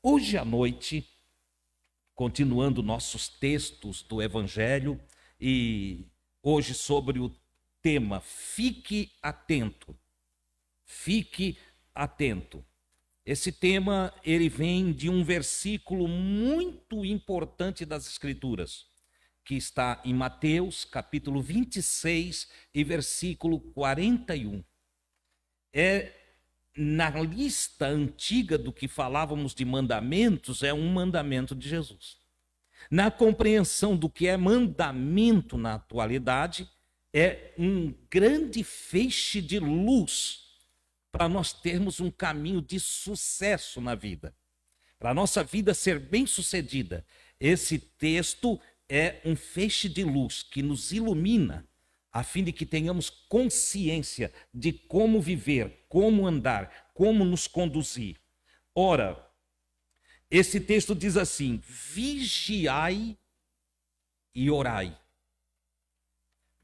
Hoje à noite, continuando nossos textos do Evangelho, e hoje sobre o tema Fique Atento. Fique atento. Esse tema, ele vem de um versículo muito importante das Escrituras, que está em Mateus, capítulo 26 e versículo 41. Na lista antiga do que falávamos de mandamentos, é um mandamento de Jesus. Na compreensão do que é mandamento na atualidade, é um grande feixe de luz para nós termos um caminho de sucesso na vida, para a nossa vida ser bem-sucedida. Esse texto é um feixe de luz que nos ilumina, a fim de que tenhamos consciência de como viver, como andar, como nos conduzir. Ora, esse texto diz assim: vigiai e orai.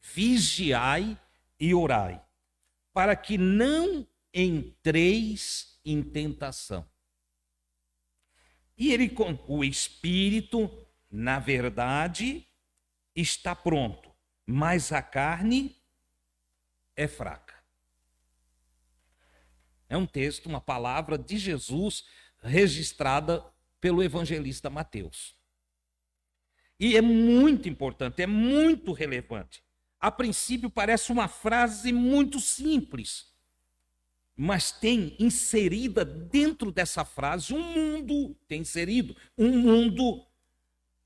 Vigiai e orai, para que não entreis em tentação. E o espírito, na verdade, está pronto, mas a carne é fraca. É um texto, uma palavra de Jesus registrada pelo evangelista Mateus. E é muito importante, é muito relevante. A princípio parece uma frase muito simples, mas tem inserida dentro dessa frase um mundo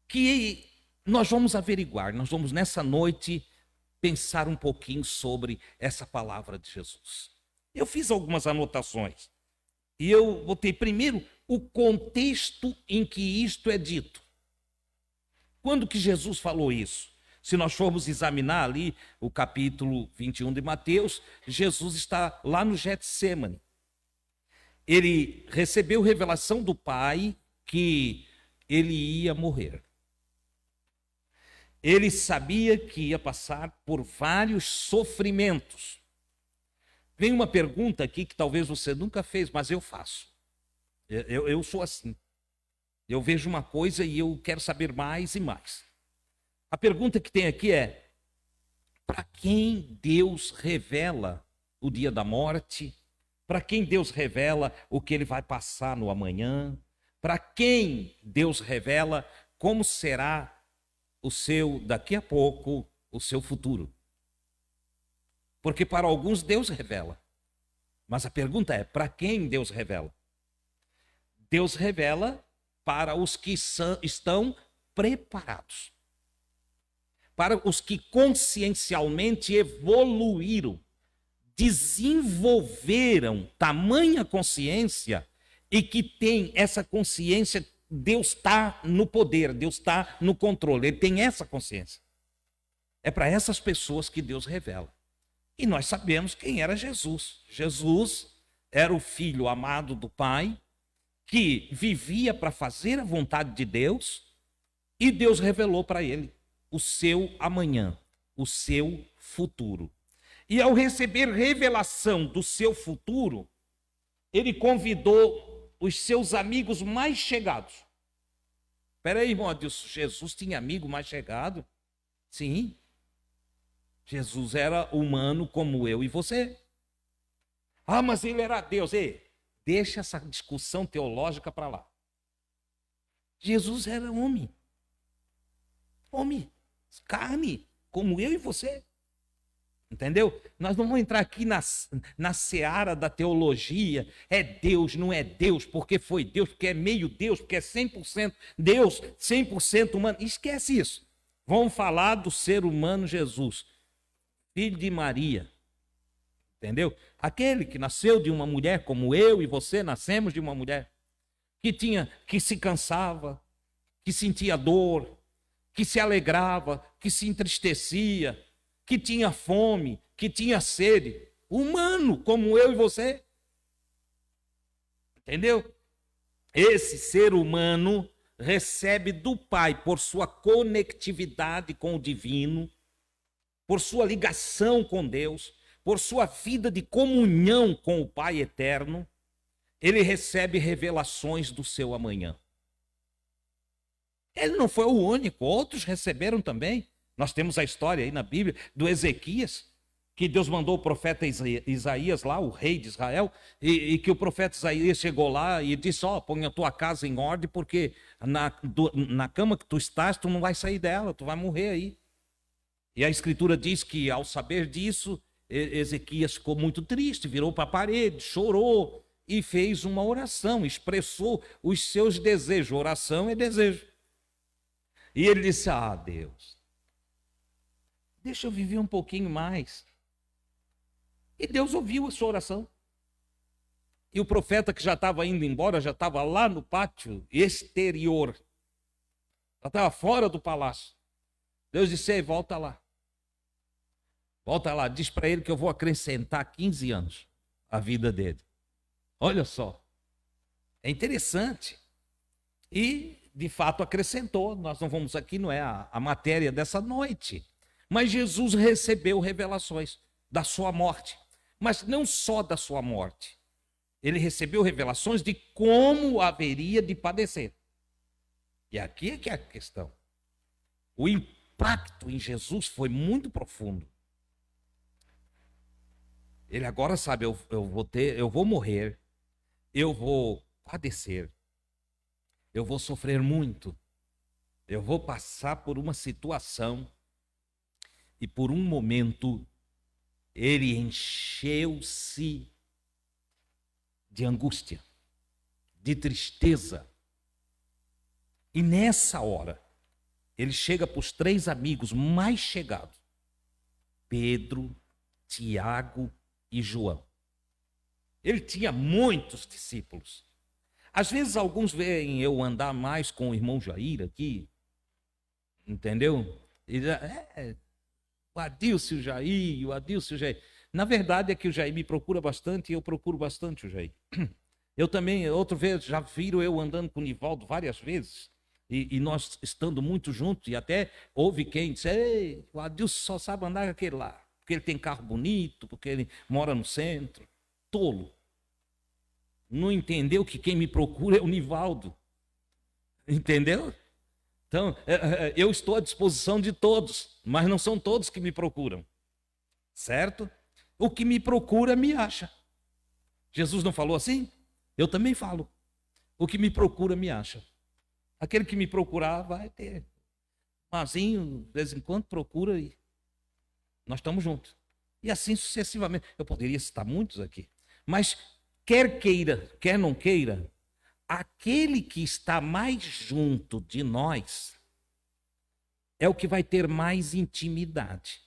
que nós vamos averiguar. Nós vamos nessa noite pensar um pouquinho sobre essa palavra de Jesus. Eu fiz algumas anotações e eu botei primeiro o contexto em que isto é dito. Quando que Jesus falou isso? Se nós formos examinar ali o capítulo 21 de Mateus, Jesus está lá no Getsêmani. Ele recebeu revelação do Pai que ele ia morrer. Ele sabia que ia passar por vários sofrimentos. Vem uma pergunta aqui que talvez você nunca fez, mas eu faço. Eu sou assim. Eu vejo uma coisa e eu quero saber mais e mais. A pergunta que tem aqui é: para quem Deus revela o dia da morte? Para quem Deus revela o que ele vai passar no amanhã? Para quem Deus revela como será o seu, daqui a pouco, o seu futuro? Porque para alguns Deus revela. Mas a pergunta é: para quem Deus revela? Deus revela para os que estão preparados. Para os que consciencialmente evoluíram, desenvolveram tamanha consciência e que tem essa consciência, Deus está no poder, Deus está no controle, ele tem essa consciência. É para essas pessoas que Deus revela. E nós sabemos quem era Jesus. Jesus era o filho amado do Pai, que vivia para fazer a vontade de Deus, e Deus revelou para ele o seu amanhã, o seu futuro. E ao receber revelação do seu futuro, ele convidou os seus amigos mais chegados. Espera aí, irmão Adilson, Jesus tinha amigo mais chegado? Sim. Jesus era humano como eu e você. Ah, mas ele era Deus. Ei, deixa essa discussão teológica para lá. Jesus era homem. Homem. Carne, como eu e você. Entendeu? Nós não vamos entrar aqui na seara da teologia. É Deus, não é Deus, porque foi Deus, porque é meio Deus, porque é 100% Deus, 100% humano. Esquece isso. Vamos falar do ser humano Jesus, filho de Maria. Entendeu? Aquele que nasceu de uma mulher como eu e você nascemos de uma mulher, que se cansava, que sentia dor, que se alegrava, que se entristecia, que tinha fome, que tinha sede. Humano, como eu e você. Entendeu? Esse ser humano recebe do Pai, por sua conectividade com o divino, por sua ligação com Deus, por sua vida de comunhão com o Pai eterno, ele recebe revelações do seu amanhã. Ele não foi o único, outros receberam também. Nós temos a história aí na Bíblia do Ezequias, que Deus mandou o profeta Isaías lá, o rei de Israel, e que o profeta Isaías chegou lá e disse: ó, põe a tua casa em ordem, porque na cama que tu estás, tu não vai sair dela, tu vai morrer aí. E a escritura diz que, ao saber disso, Ezequias ficou muito triste, virou para a parede, chorou e fez uma oração, expressou os seus desejos. Oração é desejo. E ele disse: ah, Deus, deixa eu viver um pouquinho mais. E Deus ouviu a sua oração. E o profeta, que já estava indo embora, já estava lá no pátio exterior, já estava fora do palácio. Deus disse: ei, volta lá. Volta lá, diz para ele que eu vou acrescentar 15 anos à vida dele. Olha só, é interessante. E, de fato, acrescentou. Nós não vamos aqui, não é a matéria dessa noite. Mas Jesus recebeu revelações da sua morte. Mas não só da sua morte. Ele recebeu revelações de como haveria de padecer. E aqui é que é a questão. O impacto em Jesus foi muito profundo. Ele agora sabe: eu vou morrer, eu vou padecer, eu vou sofrer muito, eu vou passar por uma situação, e por um momento ele encheu-se de angústia, de tristeza. E nessa hora, ele chega para os 3 amigos mais chegados: Pedro, Tiago e João. Ele tinha muitos discípulos. Às vezes alguns veem eu andar mais com o irmão Jair aqui, entendeu? E o Adilson Jair, o Adilson Jair. Na verdade é que o Jair me procura bastante e eu procuro bastante o Jair. Eu também, outra vez, já viram eu andando com o Nivaldo várias vezes. E nós estando muito juntos, e até houve quem disse: ei, o Adilson só sabe andar com aquele lá, porque ele tem carro bonito, porque ele mora no centro. Tolo. Não entendeu que quem me procura é o Nivaldo. Entendeu? Então, eu estou à disposição de todos, mas não são todos que me procuram. Certo? O que me procura, me acha. Jesus não falou assim? Eu também falo. O que me procura, me acha. Aquele que me procurar vai ter. Mazinho, de vez em quando, procura e nós estamos juntos. E assim sucessivamente. Eu poderia citar muitos aqui. Mas quer queira, quer não queira, aquele que está mais junto de nós é o que vai ter mais intimidade.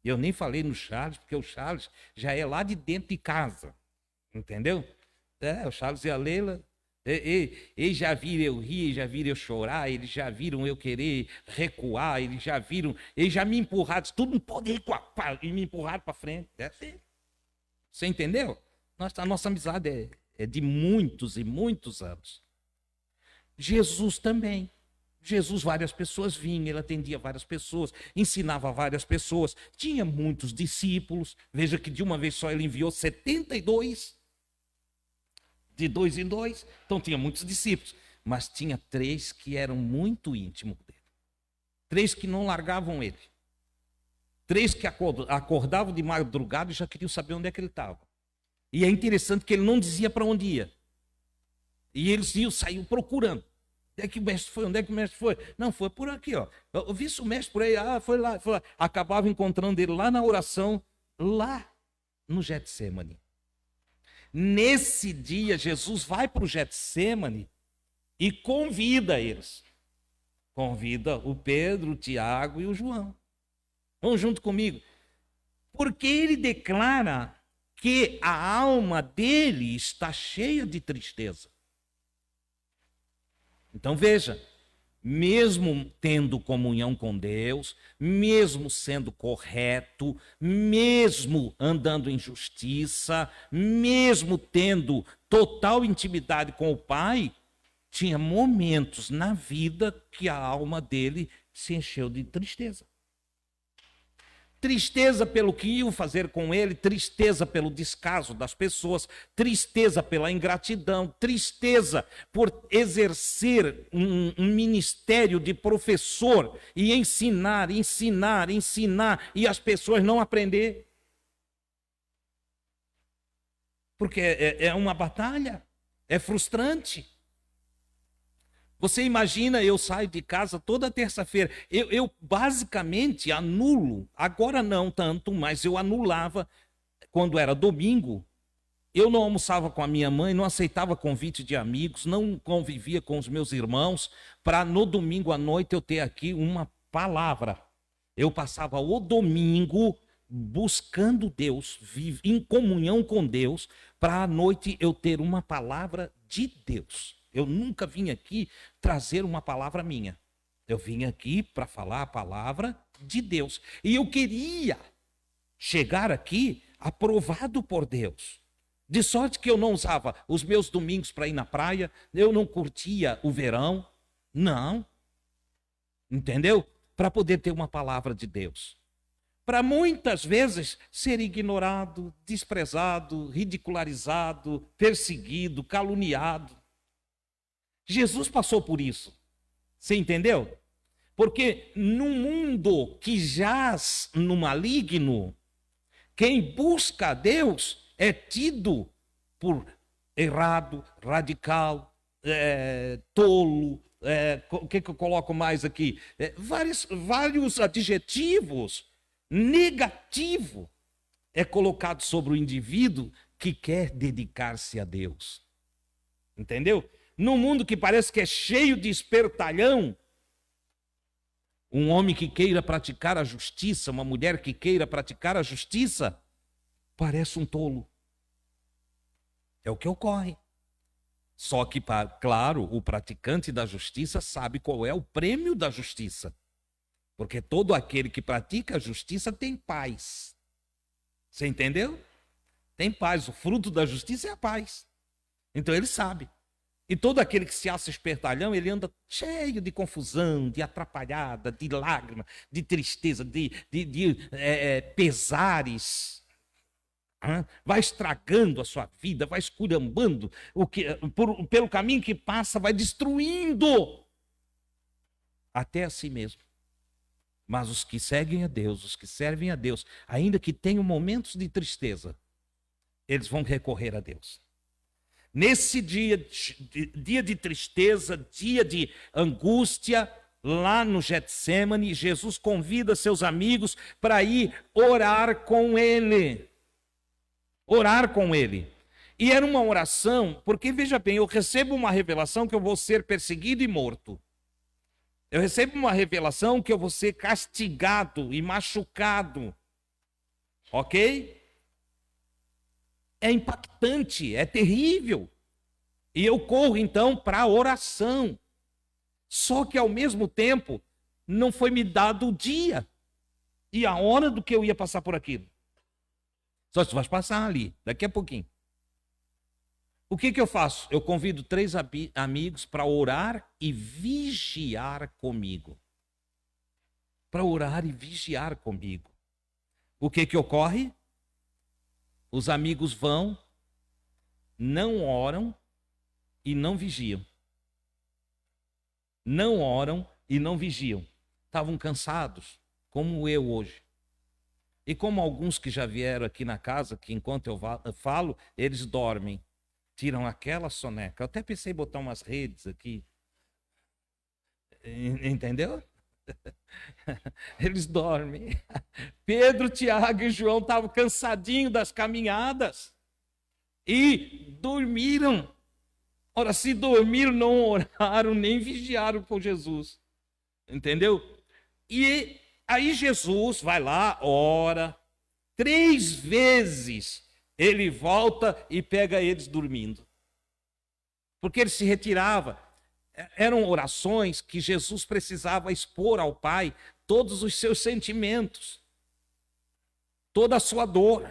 Eu nem falei no Charles, porque o Charles já é lá de dentro de casa. Entendeu? O Charles e a Leila, eles já viram eu rir, já viram eu chorar, eles já viram eu querer recuar, eles já me empurraram, tudo não pode recuar, e me empurraram para frente. Você entendeu? A nossa amizade é de muitos e muitos anos. Jesus também. Jesus, várias pessoas vinham, ele atendia várias pessoas, ensinava várias pessoas, tinha muitos discípulos. Veja que de uma vez só ele enviou 72, de 2 em 2, então tinha muitos discípulos, mas tinha 3 que eram muito íntimos dele, 3 que não largavam ele, 3 que acordavam de madrugada e já queriam saber onde é que ele estava. E é interessante que ele não dizia para onde ia, e eles saíam procurando. Onde é que o mestre foi? Onde é que o mestre foi? Não, foi por aqui, ó. Eu vi o mestre por aí, foi lá, foi lá. Acabava encontrando ele lá na oração, lá no Getsêmani. Nesse dia, Jesus vai para o Getsêmani e convida eles. Convida o Pedro, o Tiago e o João. Vão junto comigo. Porque ele declara que a alma dele está cheia de tristeza. Então veja, mesmo tendo comunhão com Deus, mesmo sendo correto, mesmo andando em justiça, mesmo tendo total intimidade com o Pai, tinha momentos na vida que a alma dele se encheu de tristeza. Tristeza pelo que iam fazer com ele, tristeza pelo descaso das pessoas, tristeza pela ingratidão, tristeza por exercer um ministério de professor e ensinar, e as pessoas não aprender. Porque é uma batalha, é frustrante. Você imagina, eu saio de casa toda terça-feira, eu basicamente anulo, agora não tanto, mas eu anulava, quando era domingo, eu não almoçava com a minha mãe, não aceitava convite de amigos, não convivia com os meus irmãos, para no domingo à noite eu ter aqui uma palavra. Eu passava o domingo buscando Deus, em comunhão com Deus, para à noite eu ter uma palavra de Deus. Eu nunca vim aqui trazer uma palavra minha. Eu vim aqui para falar a palavra de Deus. E eu queria chegar aqui aprovado por Deus. De sorte que eu não usava os meus domingos para ir na praia, eu não curtia o verão. Não. Entendeu? Para poder ter uma palavra de Deus. Para muitas vezes ser ignorado, desprezado, ridicularizado, perseguido, caluniado. Jesus passou por isso. Você entendeu? Porque num mundo que jaz no maligno, quem busca a Deus é tido por errado, radical, tolo. O que eu coloco mais aqui? Vários adjetivos negativos é colocado sobre o indivíduo que quer dedicar-se a Deus. Entendeu? Num mundo que parece que é cheio de espertalhão, um homem que queira praticar a justiça, uma mulher que queira praticar a justiça, parece um tolo. É o que ocorre. Só que, claro, o praticante da justiça sabe qual é o prêmio da justiça. Porque todo aquele que pratica a justiça tem paz. Você entendeu? Tem paz. O fruto da justiça é a paz. Então ele sabe. E todo aquele que se acha espertalhão, ele anda cheio de confusão, de atrapalhada, de lágrima, de tristeza, de pesares. Vai estragando a sua vida, vai esculhambando, pelo caminho que passa, vai destruindo até a si mesmo. Mas os que seguem a Deus, os que servem a Deus, ainda que tenham momentos de tristeza, eles vão recorrer a Deus. Nesse dia de tristeza, dia de angústia, lá no Getsemane, Jesus convida seus amigos para ir orar com ele. Orar com ele. E era uma oração, porque veja bem, eu recebo uma revelação que eu vou ser perseguido e morto. Eu recebo uma revelação que eu vou ser castigado e machucado. Ok? É impactante, é terrível. E eu corro então para a oração. Só que ao mesmo tempo, não foi me dado o dia e a hora do que eu ia passar por aquilo. Só se vai passar ali, daqui a pouquinho. O que eu faço? Eu convido 3 amigos para orar e vigiar comigo. Para orar e vigiar comigo. O que ocorre? Os amigos vão, não oram e não vigiam. Não oram e não vigiam. Estavam cansados, como eu hoje. E como alguns que já vieram aqui na casa, que enquanto eu falo, eles dormem. Tiram aquela soneca. Eu até pensei em botar umas redes aqui. Entendeu? Eles dormem. Pedro, Tiago e João estavam cansadinhos das caminhadas e dormiram. Ora, se dormiram, não oraram, nem vigiaram com Jesus. Entendeu? E aí Jesus vai lá, ora, 3 vezes ele volta e pega eles dormindo. Porque ele se retirava. Eram orações que Jesus precisava expor ao Pai todos os seus sentimentos, toda a sua dor.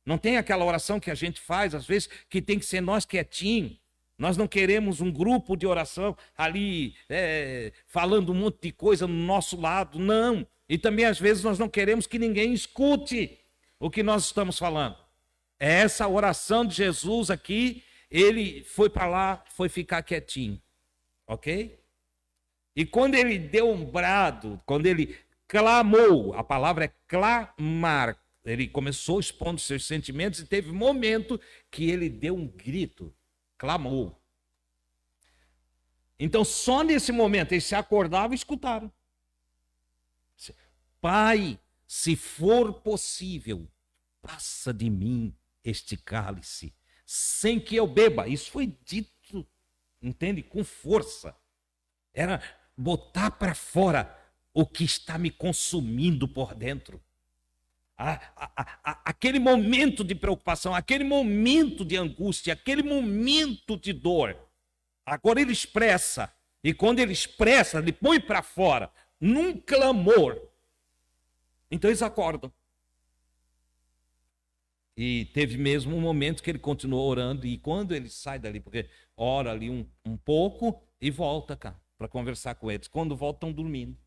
Não tem aquela oração que a gente faz, às vezes, que tem que ser nós quietinhos. Nós não queremos um grupo de oração ali falando um monte de coisa no nosso lado. Não, E também, às vezes, nós não queremos que ninguém escute o que nós estamos falando. É essa oração de Jesus aqui, ele foi para lá, foi ficar quietinho. Ok? E quando ele deu um brado, quando ele clamou, a palavra é clamar, ele começou expondo seus sentimentos e teve um momento que ele deu um grito, clamou. Então, só nesse momento, eles se acordavam e escutaram. Pai, se for possível, passa de mim este cálice, sem que eu beba. Isso foi dito, entende? Com força. Era botar para fora o que está me consumindo por dentro. Aquele momento de preocupação, aquele momento de angústia, aquele momento de dor. Agora ele expressa, e quando ele expressa, ele põe para fora, num clamor. Então eles acordam. E teve mesmo um momento que ele continuou orando, e quando ele sai dali, porque ora ali um pouco e volta cá, para conversar com eles. Quando voltam, estão dormindo.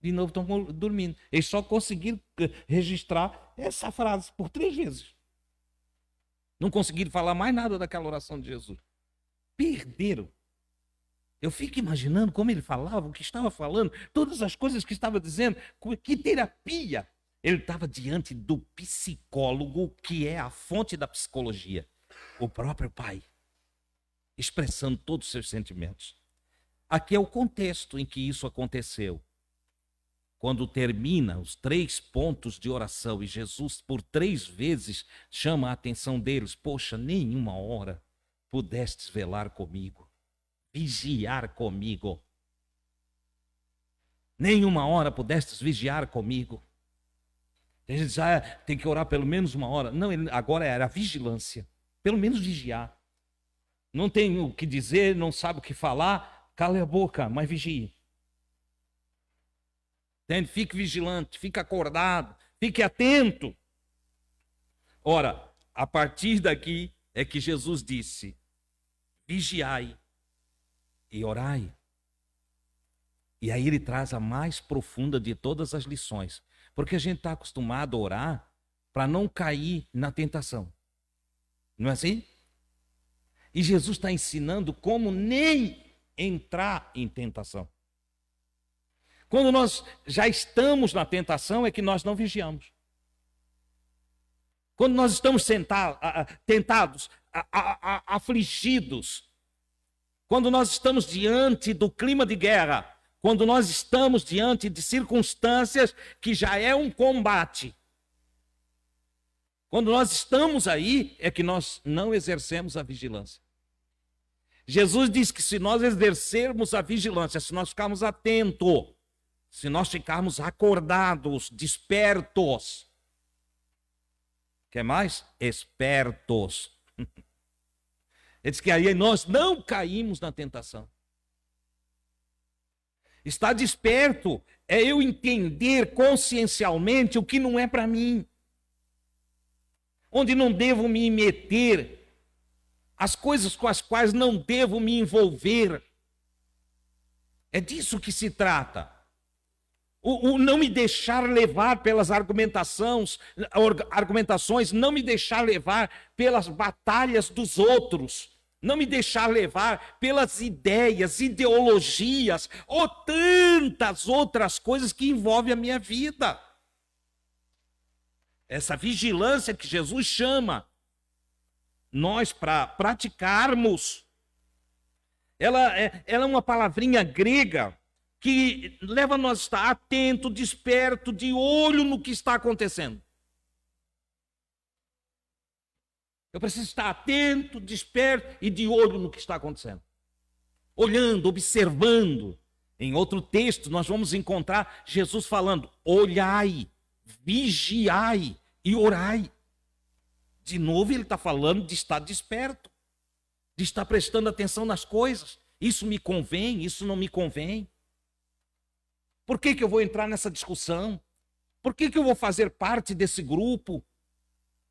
De novo estão dormindo. Eles só conseguiram registrar essa frase por 3 vezes. Não conseguiram falar mais nada daquela oração de Jesus. Perderam. Eu fico imaginando como ele falava, o que estava falando, todas as coisas que estava dizendo, que terapia. Ele estava diante do psicólogo, que é a fonte da psicologia, o próprio Pai, expressando todos os seus sentimentos. Aqui é o contexto em que isso aconteceu. Quando termina os 3 pontos de oração e Jesus por 3 vezes chama a atenção deles, poxa, nenhuma hora pudestes velar comigo, vigiar comigo. Nenhuma hora pudestes vigiar comigo. A gente diz, tem que orar pelo menos 1 hora. Não, agora era vigilância. Pelo menos vigiar. Não tem o que dizer, não sabe o que falar, cale a boca, mas vigie. Entende? Fique vigilante, fique acordado, fique atento. Ora, a partir daqui é que Jesus disse, vigiai e orai. E aí ele traz a mais profunda de todas as lições. Porque a gente está acostumado a orar para não cair na tentação. Não é assim? E Jesus está ensinando como nem entrar em tentação. Quando nós já estamos na tentação é que nós não vigiamos. Quando nós estamos tentados, afligidos, quando nós estamos diante do clima de guerra, quando nós estamos diante de circunstâncias que já é um combate. Quando nós estamos aí, é que nós não exercemos a vigilância. Jesus diz que se nós exercermos a vigilância, se nós ficarmos atentos, se nós ficarmos acordados, despertos, quer mais? Espertos. Ele diz que aí nós não caímos na tentação. Estar desperto é eu entender consciencialmente o que não é para mim. Onde não devo me meter. As coisas com as quais não devo me envolver. É disso que se trata. O não me deixar levar pelas argumentações, não me deixar levar pelas batalhas dos outros. Não me deixar levar pelas ideias, ideologias ou tantas outras coisas que envolvem a minha vida. Essa vigilância que Jesus chama nós para praticarmos, ela é uma palavrinha grega que leva nós a estar atento, desperto, de olho no que está acontecendo. Eu preciso estar atento, desperto e de olho no que está acontecendo. Olhando, observando. Em outro texto, nós vamos encontrar Jesus falando, olhai, vigiai e orai. De novo, ele está falando de estar desperto, de estar prestando atenção nas coisas. Isso me convém, isso não me convém. Por que eu vou entrar nessa discussão? Por que eu vou fazer parte desse grupo?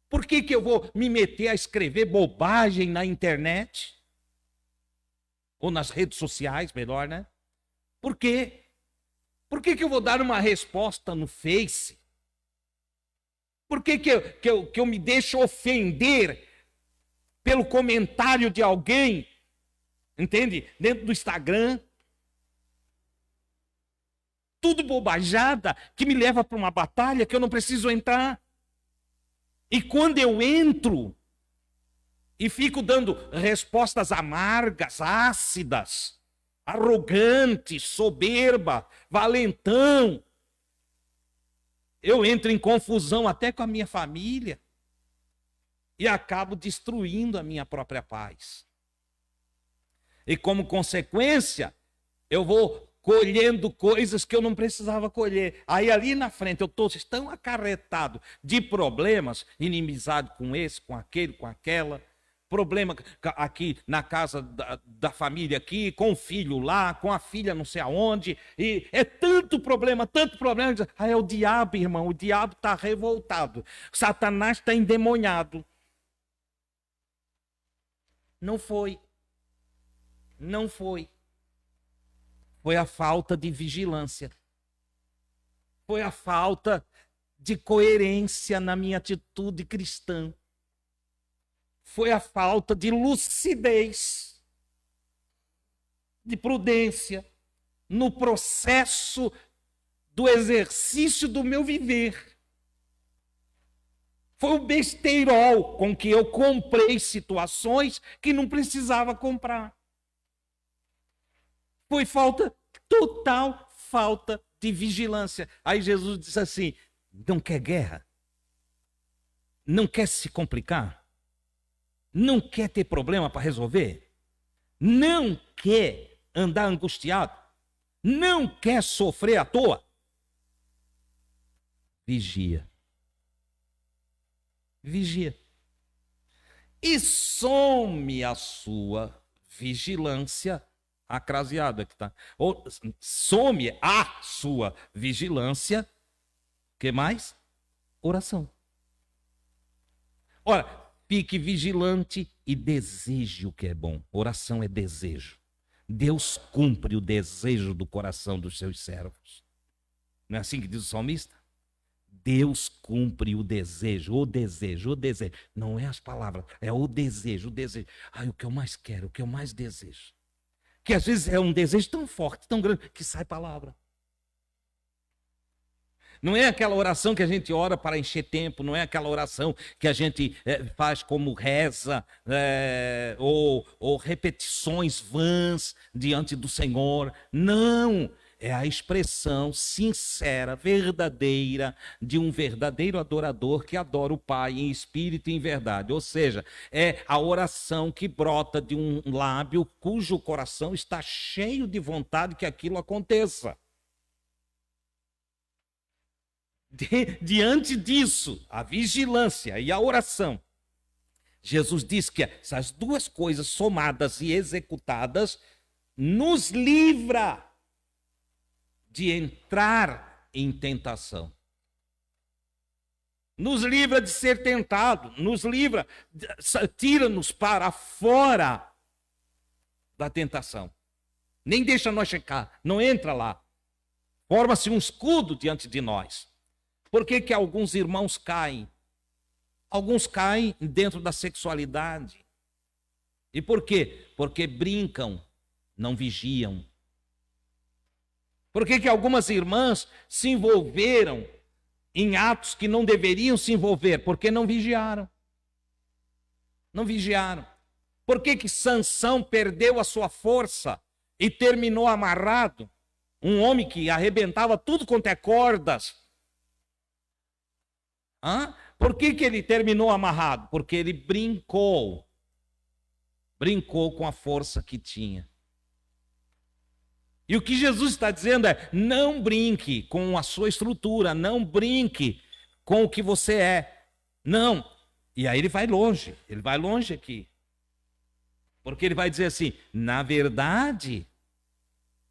Por que eu vou me meter a escrever bobagem na internet? Ou nas redes sociais, melhor, né? Por quê? Por que eu vou dar uma resposta no Face? Por que eu me deixo ofender pelo comentário de alguém, entende? Dentro do Instagram. Tudo bobajada que me leva para uma batalha que eu não preciso entrar. E quando eu entro e fico dando respostas amargas, ácidas, arrogante, soberba, valentão, eu entro em confusão até com a minha família e acabo destruindo a minha própria paz. E como consequência, eu vou colhendo coisas que eu não precisava colher. Aí ali na frente eu estou tão acarretado de problemas, inimizade com esse, com aquele, com aquela, problema aqui na casa da família aqui, com o filho lá, com a filha não sei aonde, e é tanto problema, ah, é o diabo, irmão, o diabo está revoltado, Satanás está endemoniado. Não foi. Não foi. Foi a falta de vigilância. Foi a falta de coerência na minha atitude cristã. Foi a falta de lucidez, de prudência no processo do exercício do meu viver. Foi o besteirol com que eu comprei situações que não precisava comprar. Foi total falta de vigilância. Aí Jesus disse assim: não quer guerra? Não quer se complicar? Não quer ter problema para resolver? Não quer andar angustiado? Não quer sofrer à toa? Vigia. Vigia. E some a sua vigilância acraseada que tá. Ou some a sua vigilância. Que mais? Oração. Ora, fique vigilante e deseje o que é bom. Oração é desejo. Deus cumpre o desejo do coração dos seus servos. Não é assim que diz o salmista? Deus cumpre o desejo, o desejo, o desejo. Não é as palavras, é o desejo, o desejo. Ai, o que eu mais quero, o que eu mais desejo. Que às vezes é um desejo tão forte, tão grande, que sai palavra. Não é aquela oração que a gente ora para encher tempo, não é aquela oração que a gente faz como reza, ou repetições vãs diante do Senhor. Não! É a expressão sincera, verdadeira, de um verdadeiro adorador que adora o Pai em espírito e em verdade. Ou seja, é a oração que brota de um lábio cujo coração está cheio de vontade que aquilo aconteça. Diante disso, a vigilância e a oração, Jesus diz que essas duas coisas somadas e executadas nos livra de entrar em tentação. Nos livra de ser tentado, nos livra, tira-nos para fora da tentação. Nem deixa nós checar, não entra lá. Forma-se um escudo diante de nós. Por que alguns irmãos caem? Alguns caem dentro da sexualidade. E por quê? Porque brincam, não vigiam. Por que algumas irmãs se envolveram em atos que não deveriam se envolver? Porque não vigiaram. Não vigiaram. Por que Sansão perdeu a sua força e terminou amarrado? Um homem que arrebentava tudo quanto é cordas. Por que ele terminou amarrado? Porque ele brincou. Brincou com a força que tinha. E o que Jesus está dizendo é: não brinque com a sua estrutura, não brinque com o que você é. Não. E aí ele vai longe aqui. Porque ele vai dizer assim: na verdade,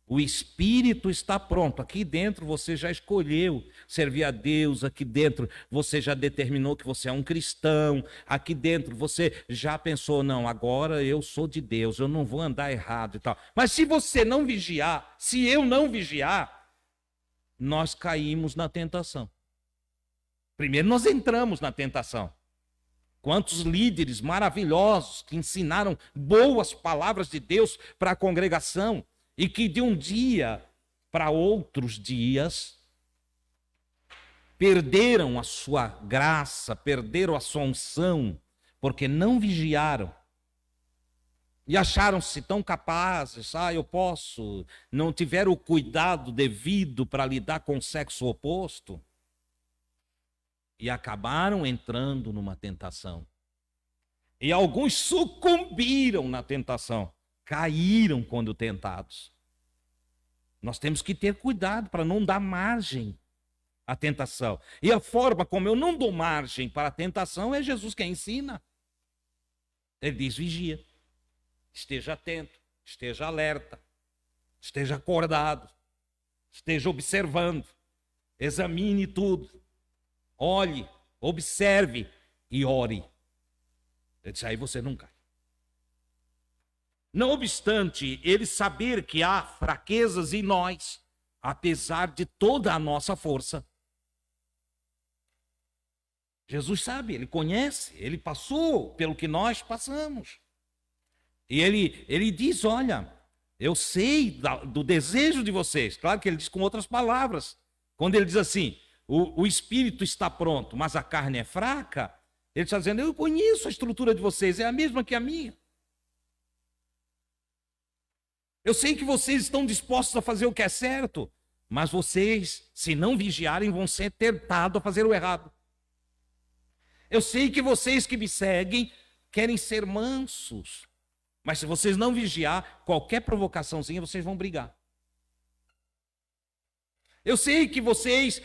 o espírito está pronto. Aqui dentro você já escolheu servir a Deus. Aqui dentro você já determinou que você é um cristão. Aqui dentro você já pensou: não, agora eu sou de Deus, eu não vou andar errado e tal. Mas se você não vigiar, se eu não vigiar, nós caímos na tentação. Primeiro nós entramos na tentação. Quantos líderes maravilhosos que ensinaram boas palavras de Deus para a congregação e que de um dia para outros dias perderam a sua graça, perderam a sua unção, porque não vigiaram. E acharam-se tão capazes, eu posso, não tiveram o cuidado devido para lidar com o sexo oposto. E acabaram entrando numa tentação. E alguns sucumbiram na tentação, caíram quando tentados. Nós temos que ter cuidado para não dar margem à tentação. E a forma como eu não dou margem para a tentação é Jesus quem ensina. Ele diz: vigia. Esteja atento, esteja alerta, esteja acordado, esteja observando, examine tudo, olhe, observe e ore. Ele disse: aí você não cai. Não obstante ele saber que há fraquezas em nós, apesar de toda a nossa força. Jesus sabe, ele conhece, ele passou pelo que nós passamos. E ele diz: olha, eu sei do desejo de vocês. Claro que ele diz com outras palavras. Quando ele diz assim, o espírito está pronto, mas a carne é fraca, ele está dizendo: eu conheço a estrutura de vocês, é a mesma que a minha. Eu sei que vocês estão dispostos a fazer o que é certo, mas vocês, se não vigiarem, vão ser tentados a fazer o errado. Eu sei que vocês que me seguem querem ser mansos, mas se vocês não vigiar, qualquer provocaçãozinha, vocês vão brigar. Eu sei que vocês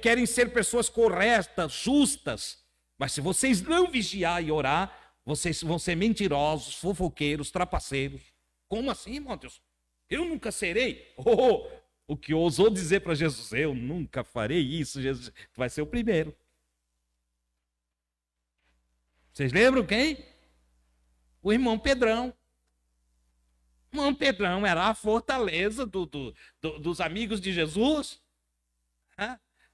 querem ser pessoas corretas, justas, mas se vocês não vigiar e orar, vocês vão ser mentirosos, fofoqueiros, trapaceiros. Como assim, irmão Deus? Eu nunca serei. O que ousou dizer para Jesus: eu nunca farei isso, Jesus, tu vai ser o primeiro. Vocês lembram quem? O irmão Pedrão. O irmão Pedrão era a fortaleza dos amigos de Jesus.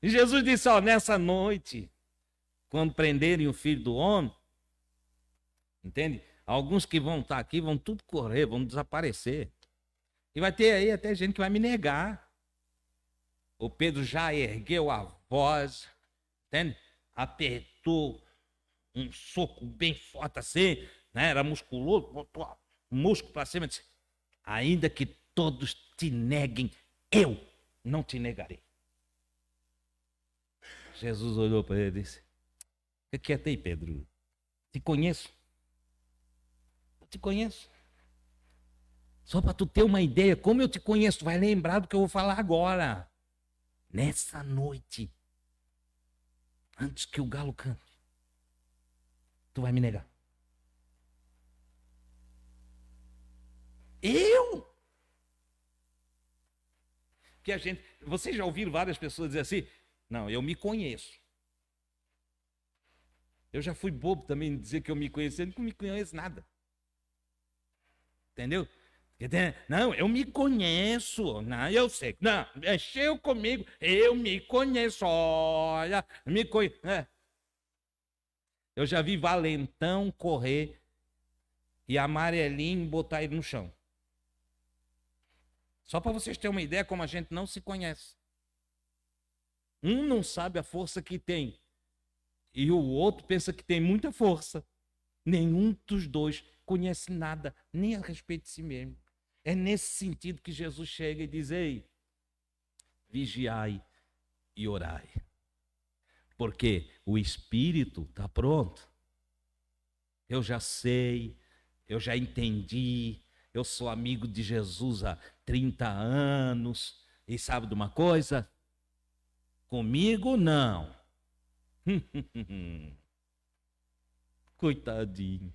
E Jesus disse: nessa noite, quando prenderem o Filho do Homem, entende? Alguns que vão estar aqui vão tudo correr, vão desaparecer. E vai ter aí até gente que vai me negar. O Pedro já ergueu a voz, entende? Apertou um soco bem forte assim, né? Era musculoso, botou o músculo para cima e disse: ainda que todos te neguem, eu não te negarei. Jesus olhou para ele e disse: fica quieto aí, Pedro. Te conheço. Eu te conheço. Só para tu ter uma ideia, como eu te conheço, tu vai lembrar do que eu vou falar agora. Nessa noite, antes que o galo cante, tu vai me negar. Eu? Que vocês já ouviram várias pessoas dizer assim: não, eu me conheço. Eu já fui bobo também de dizer que eu me conheço, eu não me conheço nada. Entendeu? Não, eu me conheço. Não, eu sei. Não, mexeu comigo, eu me conheço. Olha, me conheço. Eu já vi valentão correr e amarelinho botar ele no chão. Só para vocês terem uma ideia como a gente não se conhece. Um não sabe a força que tem e o outro pensa que tem muita força. Nenhum dos dois conhece nada, nem a respeito de si mesmo. É nesse sentido que Jesus chega e diz: ei, vigiai e orai. Porque o Espírito está pronto. Eu já sei, eu já entendi, eu sou amigo de Jesus há 30 anos. E sabe de uma coisa? Comigo não. Coitadinho.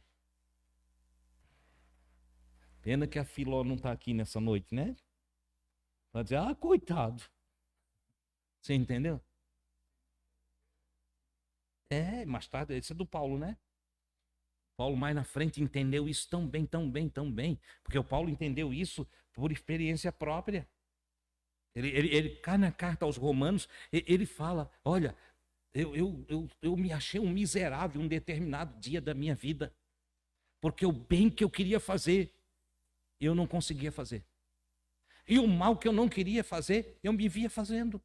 Pena que a Filó não está aqui nessa noite, né? Para dizer: coitado. Você entendeu? Mais tarde, esse é do Paulo, né? Paulo mais na frente entendeu isso tão bem, tão bem, tão bem. Porque o Paulo entendeu isso por experiência própria. Ele cai na carta aos Romanos, ele fala: olha, eu me achei um miserável em um determinado dia da minha vida, porque o bem que eu queria fazer, eu não conseguia fazer. E o mal que eu não queria fazer, eu me via fazendo.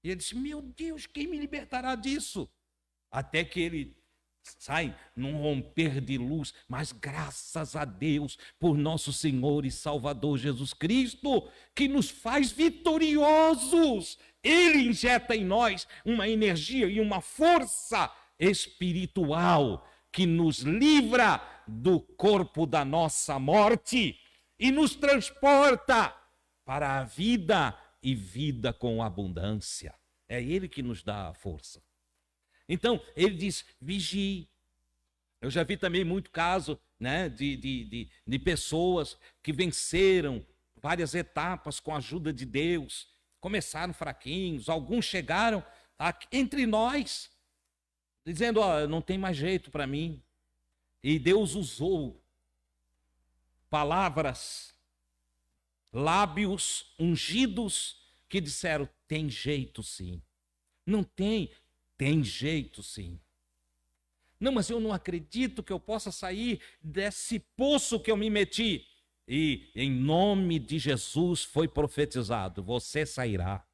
E ele disse: meu Deus, quem me libertará disso? Até que ele sai num romper de luz, mas graças a Deus por nosso Senhor e Salvador Jesus Cristo, que nos faz vitoriosos. Ele injeta em nós uma energia e uma força espiritual que nos livra do corpo da nossa morte e nos transporta para a vida e vida com abundância. É Ele que nos dá a força. Então, ele diz: vigie. Eu já vi também muito caso, né, de pessoas que venceram várias etapas com a ajuda de Deus. Começaram fraquinhos, alguns chegaram entre nós, dizendo: ó, não tem mais jeito para mim. E Deus usou palavras, lábios ungidos que disseram: tem jeito sim. Não tem, tem jeito sim. Não, mas eu não acredito que eu possa sair desse poço que eu me meti. E em nome de Jesus foi profetizado: você sairá.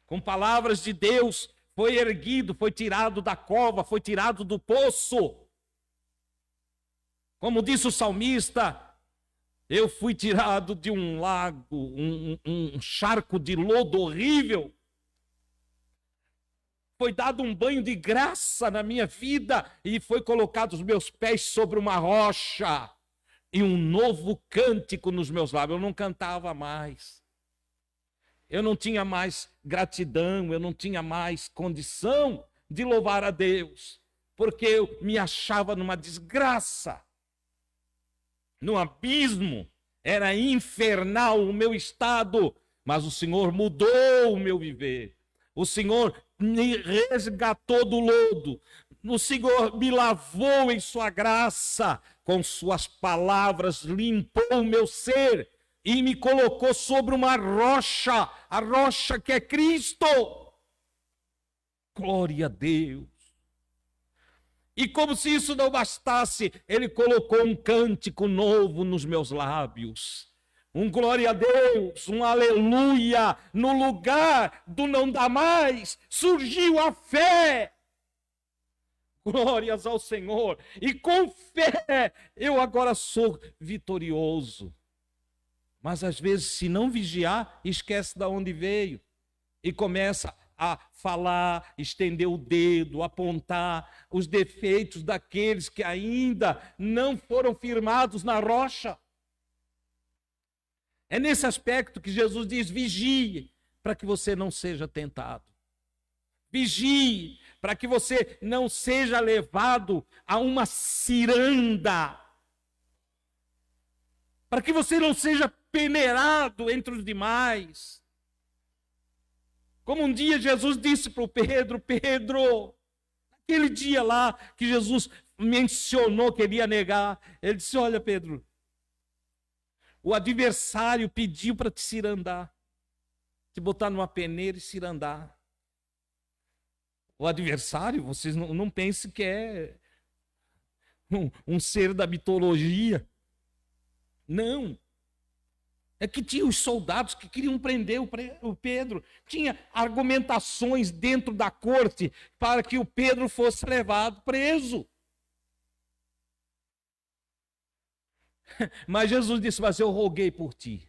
Com palavras de Deus foi erguido, foi tirado da cova, foi tirado do poço. Como disse o salmista: eu fui tirado de um lago, um charco de lodo horrível. Foi dado um banho de graça na minha vida e foi colocado os meus pés sobre uma rocha e um novo cântico nos meus lábios. Eu não cantava mais. Eu não tinha mais gratidão, eu não tinha mais condição de louvar a Deus, porque eu me achava numa desgraça, num abismo. Era infernal o meu estado, mas o Senhor mudou o meu viver. O Senhor me resgatou do lodo. O Senhor me lavou em sua graça. Com suas palavras limpou o meu ser e me colocou sobre uma rocha, a rocha que é Cristo. Glória a Deus. E como se isso não bastasse, Ele colocou um cântico novo nos meus lábios. Um glória a Deus, um aleluia. No lugar do não dá mais, surgiu a fé. Glórias ao Senhor. E com fé, eu agora sou vitorioso. Mas às vezes, se não vigiar, esquece de onde veio. E começa a falar, estender o dedo, apontar os defeitos daqueles que ainda não foram firmados na rocha. É nesse aspecto que Jesus diz: vigie, para que você não seja tentado. Vigie, para que você não seja levado a uma ciranda. Para que você não seja peneirado entre os demais. Como um dia Jesus disse para o Pedro: Pedro, aquele dia lá que Jesus mencionou que ele ia negar, ele disse: olha, Pedro, o adversário pediu para te cirandar, te botar numa peneira e cirandar. O adversário, vocês não pensem que é um ser da mitologia. Não. É que tinha os soldados que queriam prender o Pedro. Tinha argumentações dentro da corte para que o Pedro fosse levado preso. Mas Jesus disse: mas eu roguei por ti.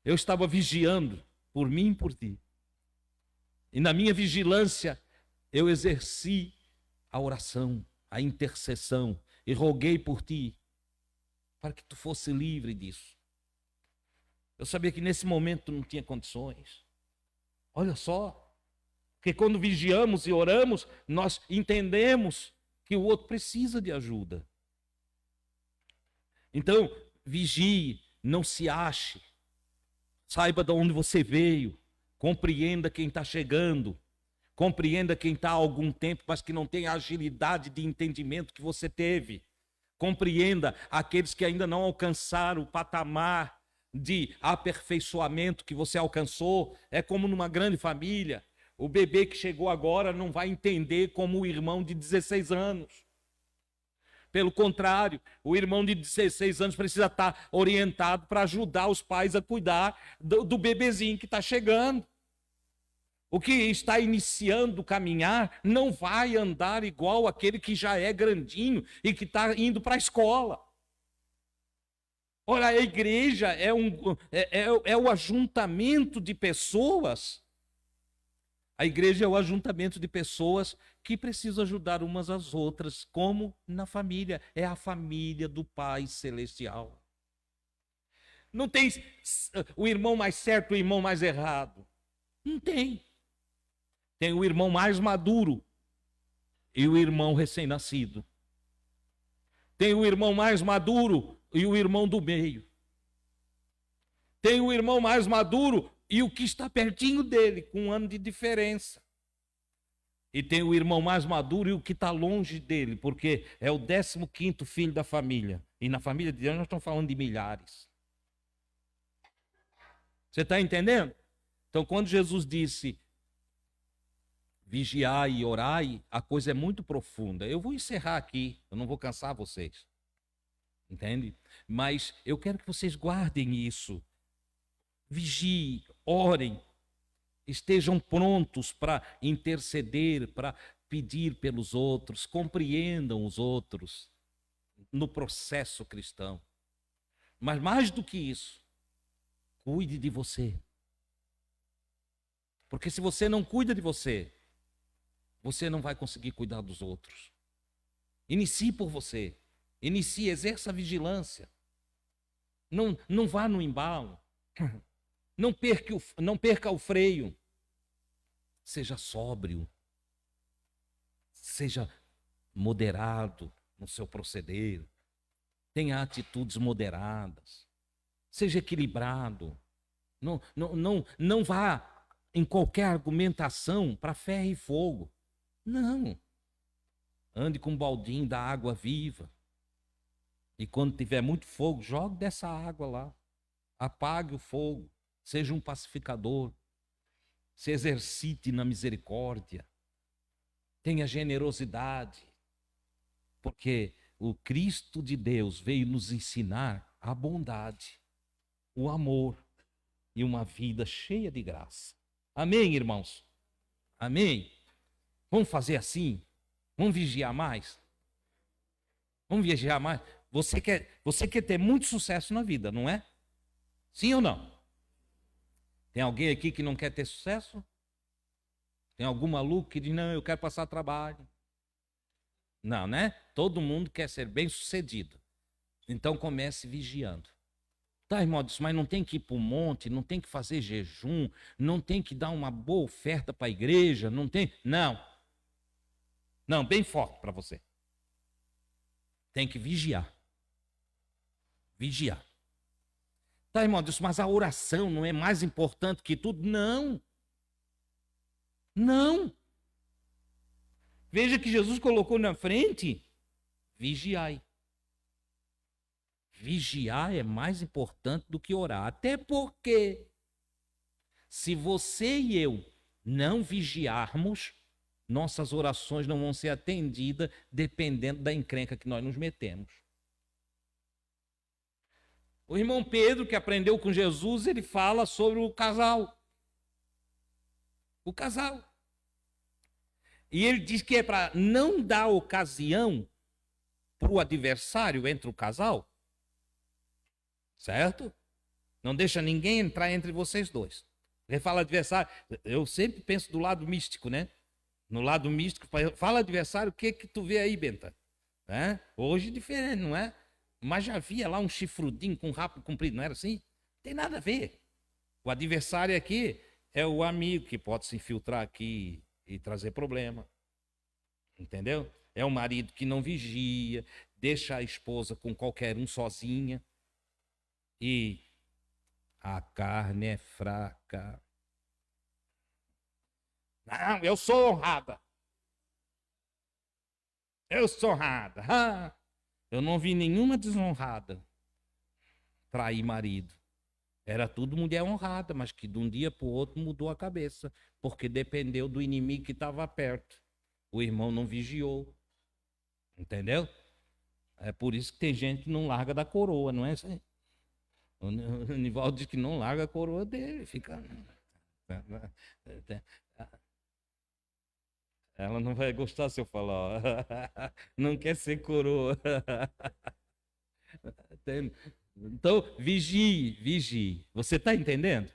Eu estava vigiando por mim e por ti. E na minha vigilância eu exerci a oração, a intercessão, e roguei por ti, para que tu fosse livre disso. Eu sabia que nesse momento tu não tinha condições. Olha só, porque quando vigiamos e oramos, nós entendemos que o outro precisa de ajuda. Então, vigie, não se ache, saiba de onde você veio, compreenda quem está chegando, compreenda quem está há algum tempo, mas que não tem a agilidade de entendimento que você teve. Compreenda aqueles que ainda não alcançaram o patamar de aperfeiçoamento que você alcançou. É como numa grande família. O bebê que chegou agora não vai entender como o irmão de 16 anos. Pelo contrário, o irmão de 16 anos precisa estar orientado para ajudar os pais a cuidar do bebezinho que está chegando. O que está iniciando o caminhar não vai andar igual aquele que já é grandinho e que está indo para a escola. Ora, a igreja é o ajuntamento de pessoas. A igreja é o ajuntamento de pessoas que precisam ajudar umas às outras, como na família. É a família do Pai Celestial. Não tem o irmão mais certo e o irmão mais errado. Não tem. Tem o irmão mais maduro e o irmão recém-nascido. Tem o irmão mais maduro e o irmão do meio. Tem o irmão mais maduro e o que está pertinho dele, com 1 ano de diferença. E tem o irmão mais maduro e o que está longe dele, porque é o 15º filho da família. E na família de Deus nós estamos falando de milhares. Você está entendendo? Então, quando Jesus disse vigiai e orai, a coisa é muito profunda. Eu vou encerrar aqui, eu não vou cansar vocês. Entende? Mas eu quero que vocês guardem isso. Vigiem, orem, estejam prontos para interceder, para pedir pelos outros, compreendam os outros no processo cristão. Mas mais do que isso, cuide de você. Porque se você não cuida de você, você não vai conseguir cuidar dos outros. Inicie por você. Inicie, exerça a vigilância. Não vá no embalo. Não perca o freio. Seja sóbrio. Seja moderado no seu proceder. Tenha atitudes moderadas. Seja equilibrado. Não vá em qualquer argumentação para ferro e fogo. Não. Ande com um baldinho da água viva. E quando tiver muito fogo, jogue dessa água lá. Apague o fogo. Seja um pacificador. Se exercite na misericórdia. Tenha generosidade. Porque o Cristo de Deus veio nos ensinar a bondade, o amor e uma vida cheia de graça. Amém, irmãos? Amém? Vamos fazer assim? Vamos vigiar mais? Vamos vigiar mais? Você quer ter muito sucesso na vida, não é? Sim ou não? Tem alguém aqui que não quer ter sucesso? Tem algum maluco que diz, não, eu quero passar trabalho. Não, né? Todo mundo quer ser bem sucedido. Então comece vigiando. Tá, irmão, mas não tem que ir para o monte, não tem que fazer jejum, não tem que dar uma boa oferta para a igreja, não tem... Não. Não, bem forte para você. Tem que vigiar. Vigiar. Tá, irmão, mas a oração não é mais importante que tudo? Não. Não. Veja que Jesus colocou na frente, vigiai. Vigiar é mais importante do que orar. Até porque, se você e eu não vigiarmos, nossas orações não vão ser atendidas dependendo da encrenca que nós nos metemos. O irmão Pedro, que aprendeu com Jesus, ele fala sobre o casal. O casal. E ele diz que é para não dar ocasião para o adversário entre o casal. Certo? Não deixa ninguém entrar entre vocês dois. Ele fala adversário. Eu sempre penso do lado místico, né? No lado místico, fala adversário, o que tu vê aí, Benta? É? Hoje é diferente, não é? Mas já havia lá um chifrudinho com um rabo comprido, não era assim? Não tem nada a ver. O adversário aqui é o amigo que pode se infiltrar aqui e trazer problema. Entendeu? É o marido que não vigia, deixa a esposa com qualquer um sozinha. E a carne é fraca. Não, eu sou honrada. Eu sou honrada. Ah, eu não vi nenhuma desonrada trair marido. Era tudo mulher honrada, mas que de um dia para o outro mudou a cabeça, porque dependeu do inimigo que estava perto. O irmão não vigiou, entendeu? É por isso que tem gente que não larga da coroa, não é isso aí? O Nivaldo diz que não larga a coroa dele, fica. Ela não vai gostar se eu falar, ó. Não quer ser coroa. Então, vigie, vigie. Você está entendendo?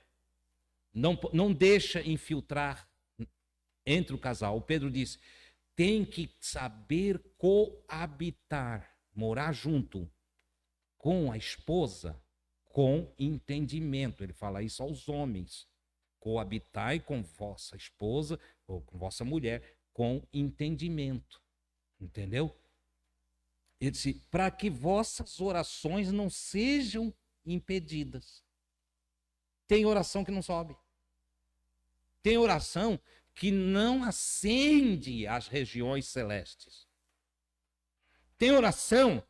Não deixa infiltrar entre o casal. O Pedro disse, tem que saber coabitar, morar junto com a esposa com entendimento. Ele fala isso aos homens. Coabitai com vossa esposa ou com vossa mulher com entendimento. Entendeu? Ele disse, para que vossas orações não sejam impedidas. Tem oração que não sobe. Tem oração que não ascende às regiões celestes. Tem oração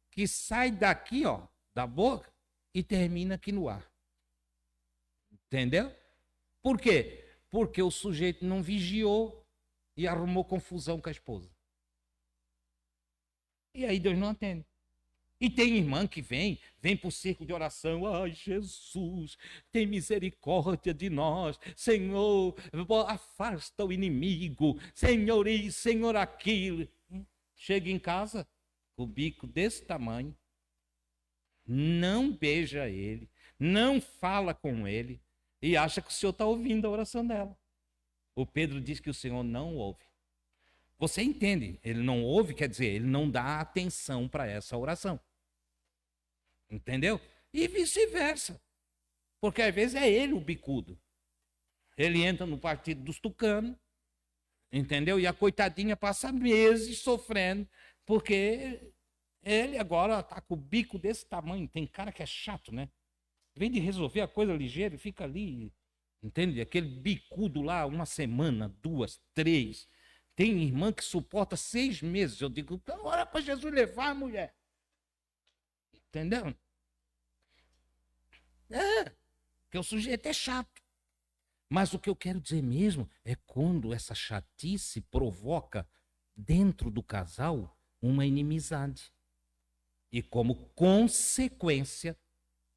que sai daqui, ó, da boca e termina aqui no ar. Entendeu? Por quê? Porque o sujeito não vigiou e arrumou confusão com a esposa. E aí Deus não atende. E tem irmã que vem para o circo de oração. Ai, Jesus, tem misericórdia de nós. Senhor, afasta o inimigo. Senhor isso, Senhor aquilo. Chega em casa, com o bico desse tamanho. Não beija ele. Não fala com ele. E acha que o Senhor está ouvindo a oração dela. O Pedro diz que o Senhor não ouve. Você entende? Ele não ouve, quer dizer, ele não dá atenção para essa oração. Entendeu? E vice-versa. Porque às vezes é ele o bicudo. Ele entra no partido dos tucanos, entendeu? E a coitadinha passa meses sofrendo, porque ele agora está com o bico desse tamanho. Tem cara que é chato, né? Em vez de resolver a coisa ligeira, fica ali, entende? Aquele bicudo lá, uma semana, 2, 3. Tem irmã que suporta 6 meses. Eu digo, então ora para Jesus levar a mulher. Entendeu? Porque o sujeito é chato. Mas o que eu quero dizer mesmo é quando essa chatice provoca dentro do casal uma inimizade. E como consequência,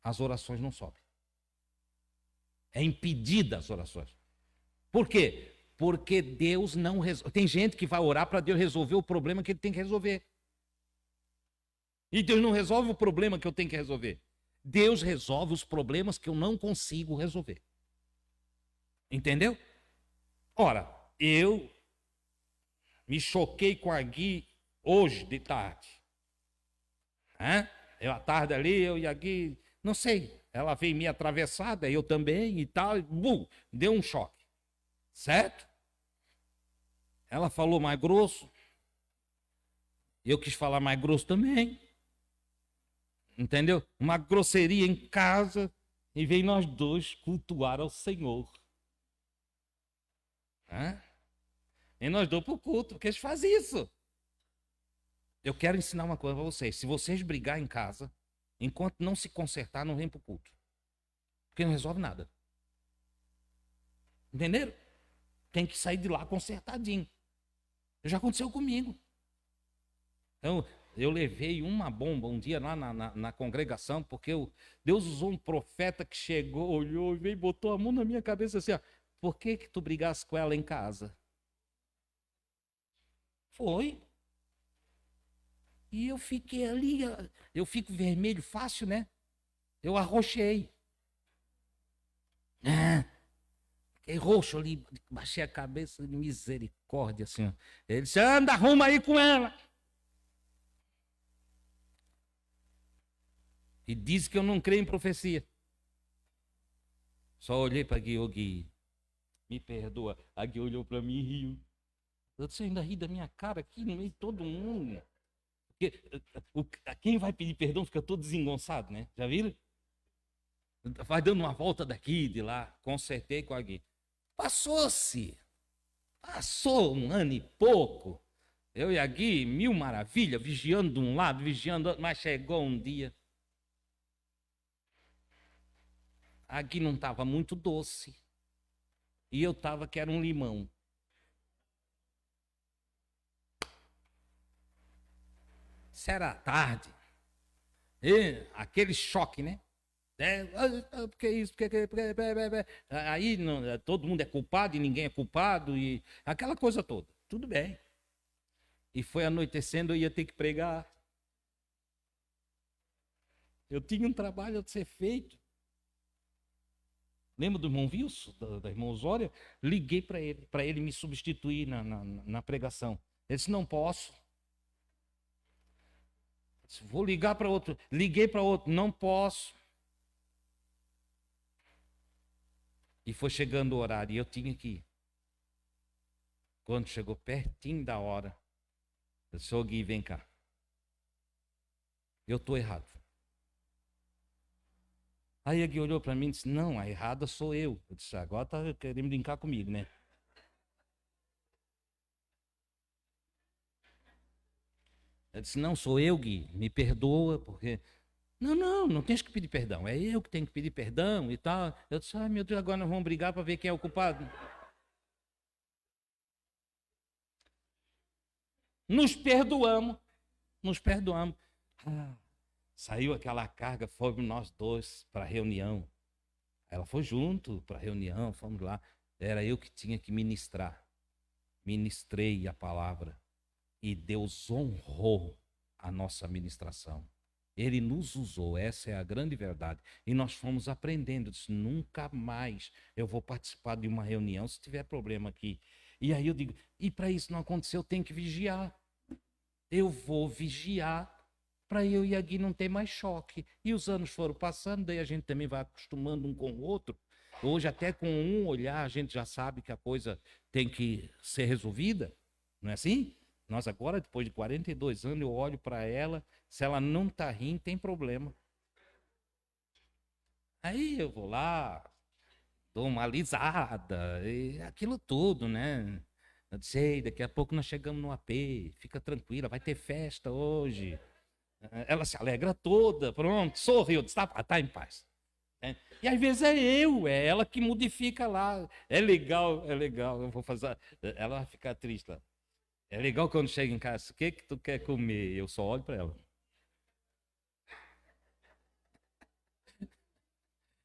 as orações não sobem. É impedida as orações. Por quê? Porque Deus não resolve. Tem gente que vai orar para Deus resolver o problema que ele tem que resolver. E Deus não resolve o problema que eu tenho que resolver. Deus resolve os problemas que eu não consigo resolver. Entendeu? Ora, eu me choquei com a Gui hoje de tarde. Eu à tarde ali, eu e a Gui, não sei, ela veio me atravessada, eu também e tal, e deu um choque. Certo? Ela falou mais grosso. Eu quis falar mais grosso também. Entendeu? Uma grosseria em casa e veio nós dois cultuar ao Senhor. E nós dois para o culto, porque eles fazem isso. Eu quero ensinar uma coisa para vocês. Se vocês brigarem em casa, enquanto não se consertar, não vem para o culto. Porque não resolve nada. Entenderam? Tem que sair de lá consertadinho. Já aconteceu comigo. Então, eu levei uma bomba um dia lá na congregação, porque Deus usou um profeta que chegou, olhou e veio, botou a mão na minha cabeça assim, ó, por que tu brigasse com ela em casa? Foi. E eu fiquei ali, eu fico vermelho fácil, né? Eu arrochei. Fiquei roxo ali, baixei a cabeça, misericórdia, assim, ó. Ele disse, anda, arruma aí com ela. E diz que eu não creio em profecia. Só olhei para Gui, Gui, me perdoa. A Gui olhou para mim e riu. Eu disse, ainda ri da minha cara aqui no meio de todo mundo. Porque quem vai pedir perdão fica todo desengonçado, né? Já viram? Vai dando uma volta daqui, de lá. Consertei com a Gui. Passou-se. Passou 1 ano e pouco. Eu e a Gui, mil maravilhas, vigiando de um lado, vigiando do outro, mas chegou um dia. Aqui não estava muito doce. E eu estava que era um limão. Isso era tarde. E aquele choque, né? Porque isso, aí não, todo mundo é culpado e ninguém é culpado, e aquela coisa toda. Tudo bem. E foi anoitecendo, eu ia ter que pregar. Eu tinha um trabalho a ser feito. Lembra do irmão Wilson, da irmã Osória? Liguei para ele me substituir na pregação. Ele disse: não posso. Eu disse: vou ligar para outro. Liguei para outro: não posso. E foi chegando o horário e eu tinha que ir. Quando chegou pertinho da hora, eu disse: ô Gui, vem cá. Eu estou errado. Aí a Gui olhou para mim e disse: não, a errada sou eu. Eu disse: agora está querendo brincar comigo, né? Eu disse: não, sou eu, Gui, me perdoa, porque... Não tens que pedir perdão, é eu que tenho que pedir perdão e tal. Eu disse: ai meu Deus, agora nós vamos brigar para ver quem é o culpado. Nos perdoamos, nos perdoamos. Ah, saiu aquela carga, fomos nós dois para a reunião. Ela foi junto para a reunião, fomos lá. Era eu que tinha que ministrar. Ministrei a palavra e Deus honrou a nossa ministração. Ele nos usou, essa é a grande verdade. E nós fomos aprendendo. Eu disse: nunca mais eu vou participar de uma reunião se tiver problema aqui. E aí eu digo: e para isso não acontecer, eu tenho que vigiar. Eu vou vigiar para eu e a Gui não ter mais choque. E os anos foram passando, daí a gente também vai acostumando um com o outro. Hoje, até com um olhar, a gente já sabe que a coisa tem que ser resolvida. Não é assim? Nós agora, depois de 42 anos, eu olho para ela, se ela não está rindo, tem problema. Aí eu vou lá, dou uma alisada, e aquilo tudo, né? Eu sei, daqui a pouco nós chegamos no AP, fica tranquila, vai ter festa hoje. Ela se alegra toda, pronto, sorriu, tá em paz. E às vezes é ela que modifica lá. É legal, eu vou fazer. Ela vai ficar triste lá. É legal quando chega em casa: o que que tu quer comer? Eu só olho para ela.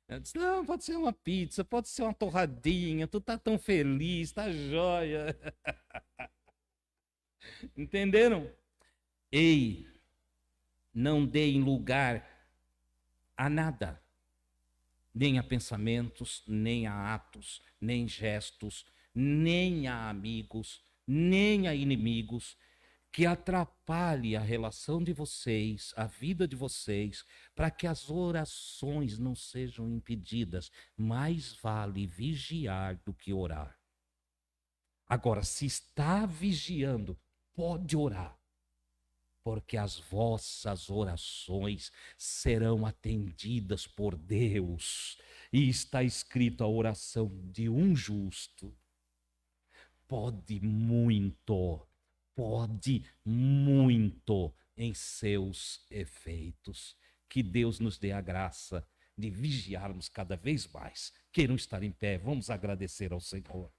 Ela diz: não, pode ser uma pizza, pode ser uma torradinha, tu tá tão feliz, tá jóia. Entenderam? Ei, não deem lugar a nada, nem a pensamentos, nem a atos, nem gestos, nem a amigos, nem a inimigos, que atrapalhe a relação de vocês, a vida de vocês, para que as orações não sejam impedidas. Mais vale vigiar do que orar. Agora, se está vigiando, pode orar, porque as vossas orações serão atendidas por Deus. E está escrito: a oração de um justo pode muito em seus efeitos. Que Deus nos dê a graça de vigiarmos cada vez mais. Queiram estar em pé, vamos agradecer ao Senhor.